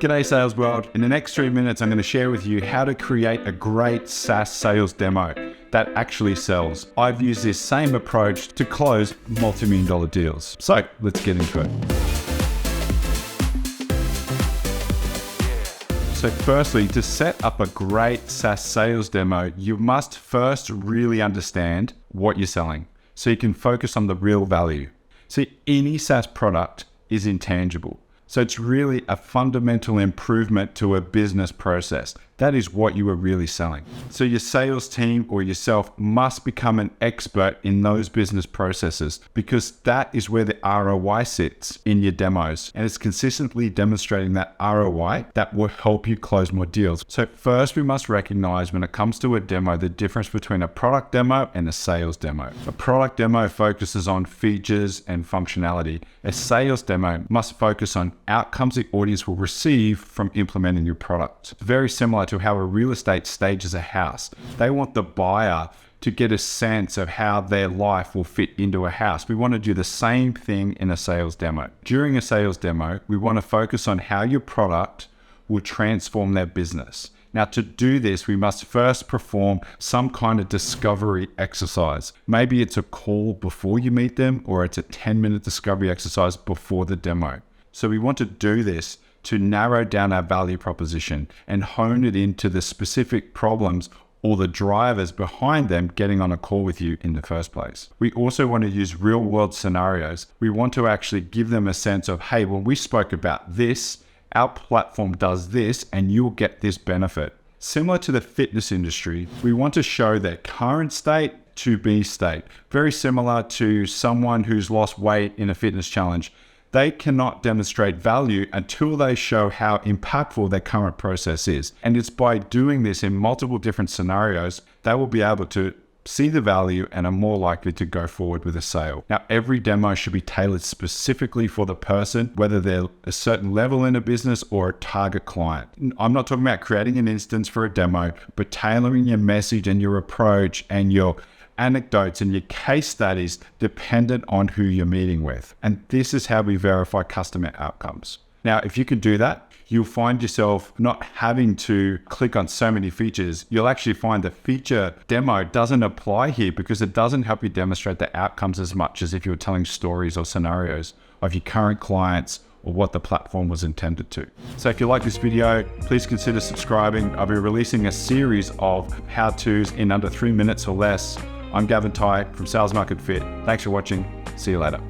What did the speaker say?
G'day sales world. In the next 3 minutes, I'm going to share with you how to create a great SaaS sales demo that actually sells. I've used this same approach to close multi-million dollar deals. So let's get into it. So firstly, to set up a great SaaS sales demo, you must first really understand what you're selling so you can focus on the real value. See, any SaaS product is intangible. So it's really a fundamental improvement to a business process. That is what you are really selling. So your sales team or yourself must become an expert in those business processes because that is where the ROI sits in your demos. And it's consistently demonstrating that ROI that will help you close more deals. So first we must recognize when it comes to a demo, the difference between a product demo and a sales demo. A product demo focuses on features and functionality. A sales demo must focus on outcomes the audience will receive from implementing your product. Very similar to how a real estate stages a house. They want the buyer to get a sense of how their life will fit into a house. We want to do the same thing in a sales demo. During a sales demo, we want to focus on how your product will transform their business. Now, to do this, we must first perform some kind of discovery exercise. Maybe it's a call before you meet them, or it's a 10-minute discovery exercise before the demo. So we want to do this to narrow down our value proposition and hone it into the specific problems or the drivers behind them getting on a call with you in the first place. We also want to use real world scenarios. We want to actually give them a sense of, hey, when we spoke about this, our platform does this and you'll get this benefit. Similar to the fitness industry, we want to show their current state to be state. Very similar to someone who's lost weight in a fitness challenge. They cannot demonstrate value until they show how impactful their current process is. And it's by doing this in multiple different scenarios, they will be able to see the value and are more likely to go forward with a sale. Now, every demo should be tailored specifically for the person, whether they're a certain level in a business or a target client. I'm not talking about creating an instance for a demo, but tailoring your message and your approach and your anecdotes and your case studies dependent on who you're meeting with. And this is how we verify customer outcomes. Now, if you can do that, you'll find yourself not having to click on so many features. You'll actually find the feature demo doesn't apply here because it doesn't help you demonstrate the outcomes as much as if you're telling stories or scenarios of your current clients or what the platform was intended to. So if you like this video, please consider subscribing. I'll be releasing a series of how-tos in under 3 minutes or less. I'm Gavin Ty from Sales Market Fit. Thanks for watching. See you later.